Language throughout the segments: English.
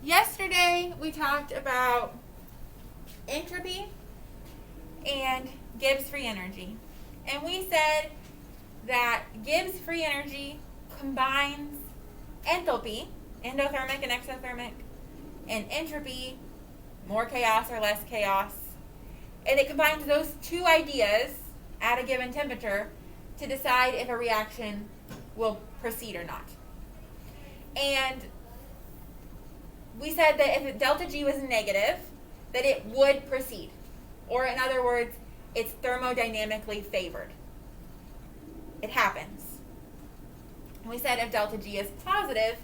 Yesterday we talked about entropy and Gibbs free energy. And we said that Gibbs free energy combines enthalpy, endothermic and exothermic, and entropy, more chaos or less chaos. And it combines those two ideas at a given temperature to decide if a reaction will proceed or not. And we said that if delta G was negative, that it would proceed. Or in other words, it's thermodynamically favored. It happens. We said if delta G is positive,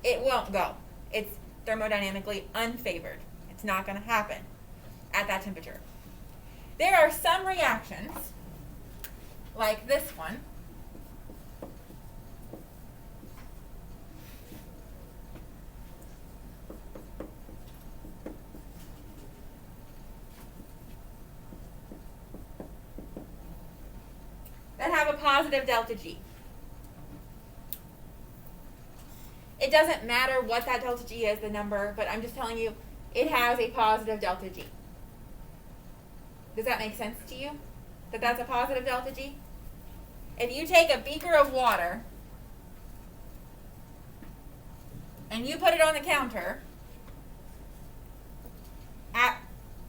it won't go. It's thermodynamically unfavored. It's not going to happen at that temperature. There are some reactions, like this one, that have a positive delta G. It doesn't matter what that delta G is, the number, but I'm just telling you it has a positive delta G. Does that make sense to you? That that's a positive delta G? If you take a beaker of water and you put it on the counter at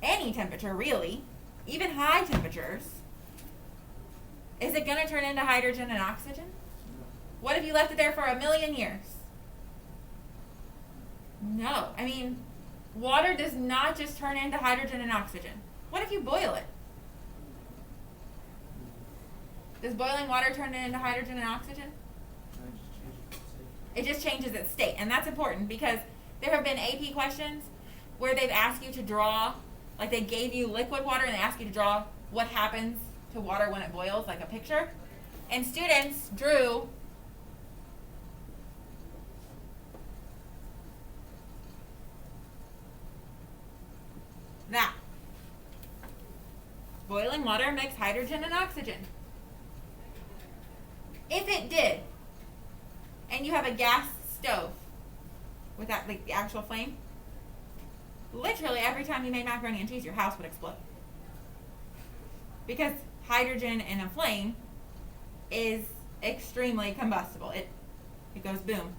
any temperature, really, even high temperatures, is it going to turn into hydrogen and oxygen? What if you left it there for 1,000,000 years? No. I mean, water does not just turn into hydrogen and oxygen. What if you boil it? Does boiling water turn it into hydrogen and oxygen? It just changes its state. And that's important because there have been AP questions where they've asked you to draw, like they gave you liquid water and they asked you to draw what happens to water when it boils, like a picture. And students drew that. Boiling water makes hydrogen and oxygen. If it did, and you have a gas stove with that, like the actual flame, literally every time you made macaroni and cheese, your house would explode. Because hydrogen in a flame is extremely combustible. It goes boom.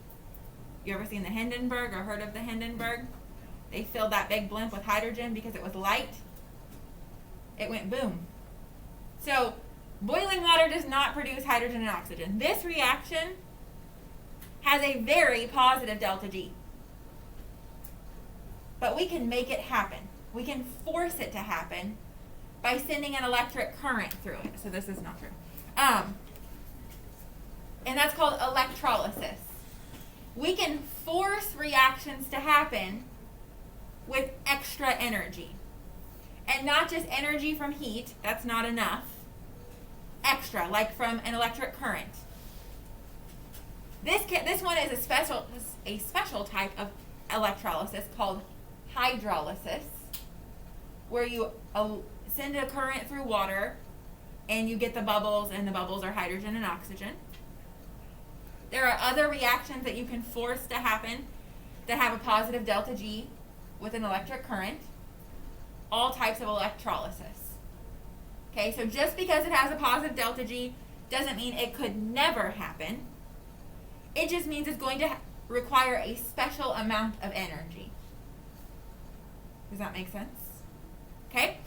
You ever seen the Hindenburg or heard of the Hindenburg? They filled that big blimp with hydrogen because it was light. It went boom. So boiling water does not produce hydrogen and oxygen. This reaction has a very positive delta G. But we can make it happen. We can force it to happen by sending an electric current through it. So this is not true. And that's called electrolysis. We can force reactions to happen with extra energy. And not just energy from heat, that's not enough. Extra, like from an electric current. This one is a special type of electrolysis called hydrolysis, where you send a current through water and you get the bubbles, and the bubbles are hydrogen and oxygen. There are other reactions that you can force to happen that have a positive delta G with an electric current. All types of electrolysis. Okay, so just because it has a positive delta G doesn't mean it could never happen. It just means it's going to require a special amount of energy. Does that make sense? Okay?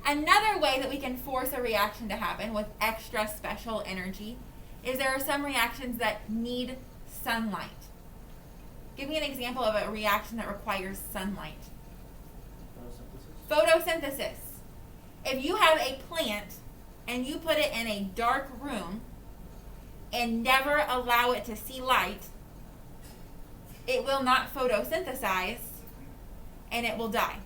Another way that we can force a reaction to happen with extra special energy is there are some reactions that need sunlight. Give me an example of a reaction that requires sunlight. Photosynthesis. If you have a plant and you put it in a dark room and never allow it to see light, it will not photosynthesize and it will die.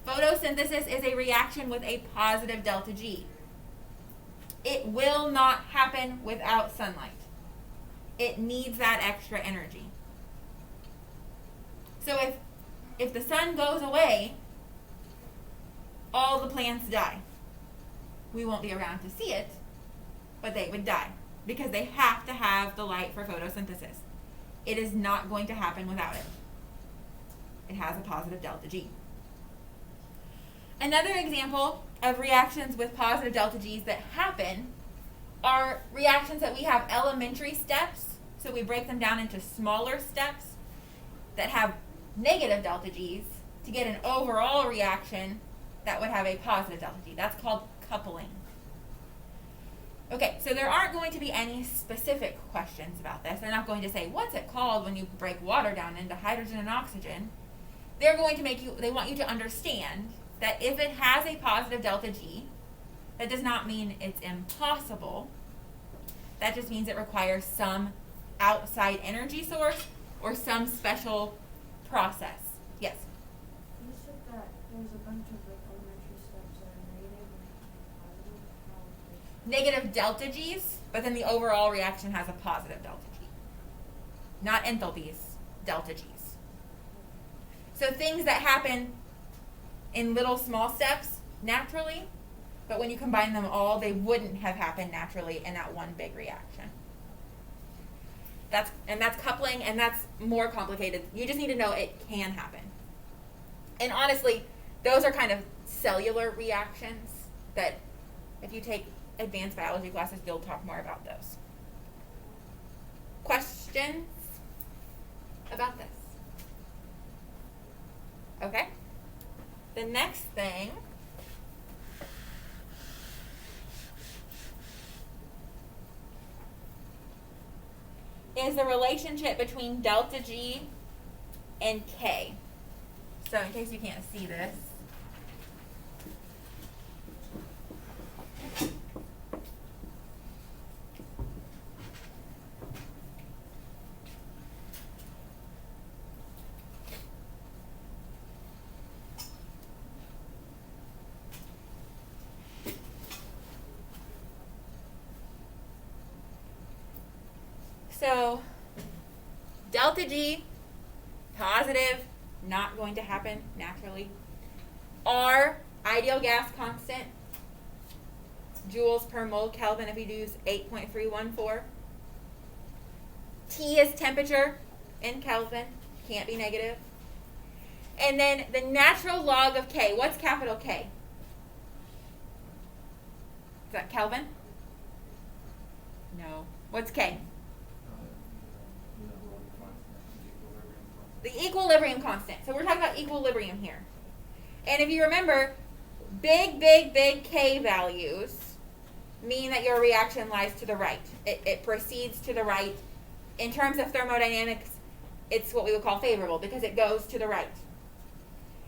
Photosynthesis is a reaction with a positive delta G. It will not happen without sunlight. It needs that extra energy. So if the sun goes away, all the plants die. We won't be around to see it, but they would die because they have to have the light for photosynthesis. It is not going to happen without it. has a positive delta G. Another example of reactions with positive delta G's that happen are reactions that we have elementary steps, so we break them down into smaller steps that have negative delta G's to get an overall reaction that would have a positive delta G. That's called coupling. Okay, so there aren't going to be any specific questions about this. They're not going to say, what's it called when you break water down into hydrogen and oxygen? They're going to they want you to understand that if it has a positive delta G, that does not mean it's impossible. That just means it requires some outside energy source or some special process. Yes? You said that there's a bunch of elementary steps that are negative and positive. Negative delta G's, but then the overall reaction has a positive delta G. Not enthalpies, delta G's. So things that happen in little small steps naturally, but when you combine them all, they wouldn't have happened naturally in that one big reaction. That's coupling, and that's more complicated. You just need to know it can happen. And honestly, those are kind of cellular reactions that if you take advanced biology classes, you'll talk more about those. Questions about this? Okay. The next thing is the relationship between delta G and K. So in case you can't see this, so delta G, positive, not going to happen naturally. R, ideal gas constant, joules per mole Kelvin if you use 8.314. T is temperature in Kelvin, can't be negative. And then the natural log of K, what's capital K? Is that Kelvin? No. What's K? The equilibrium constant. So we're talking about equilibrium here. And if you remember, big K values mean that your reaction lies to the right. It proceeds to the right. In terms of thermodynamics, it's what we would call favorable because it goes to the right.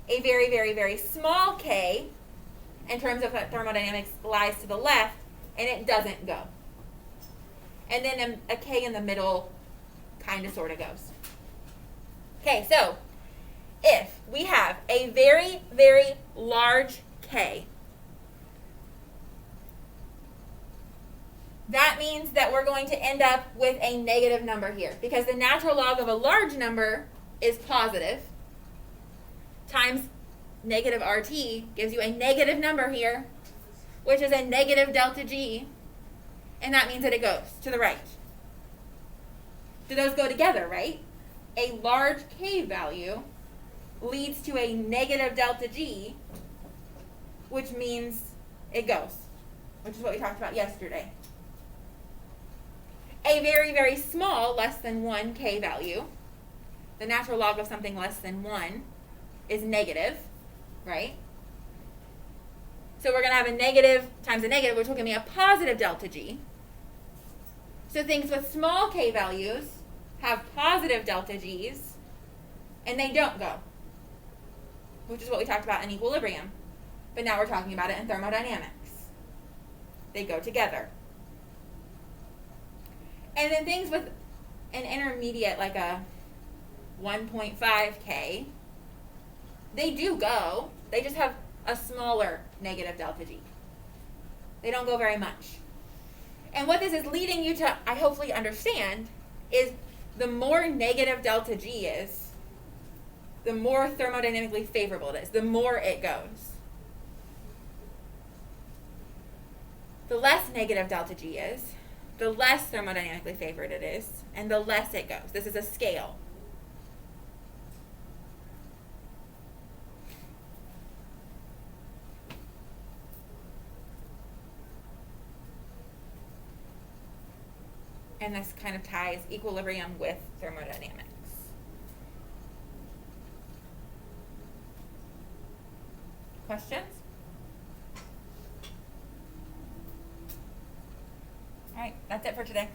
A very small K, in terms of thermodynamics, lies to the left, and it doesn't go. And then a K in the middle kind of sort of goes. Okay, so if we have a very large K, that means that we're going to end up with a negative number here because the natural log of a large number is positive times negative RT gives you a negative number here, which is a negative delta G, and that means that it goes to the right. Do those go together, right? A large K value leads to a negative delta G, which means it goes, which is what we talked about yesterday. A very small, less than 1 K value, the natural log of something less than 1 is negative, right? So we're going to have a negative times a negative, which will give me a positive delta G. So things with small K values have positive delta G's, and they don't go, which is what we talked about in equilibrium. But now we're talking about it in thermodynamics. They go together. And then things with an intermediate, like a 1.5 K, they do go. They just have a smaller negative delta G. They don't go very much. And what this is leading you to, I hopefully understand, is the more negative delta G is, the more thermodynamically favorable it is, the more it goes. The less negative delta G is, the less thermodynamically favored it is, and the less it goes. This is a scale. And this kind of ties equilibrium with thermodynamics. Questions? All right, that's it for today.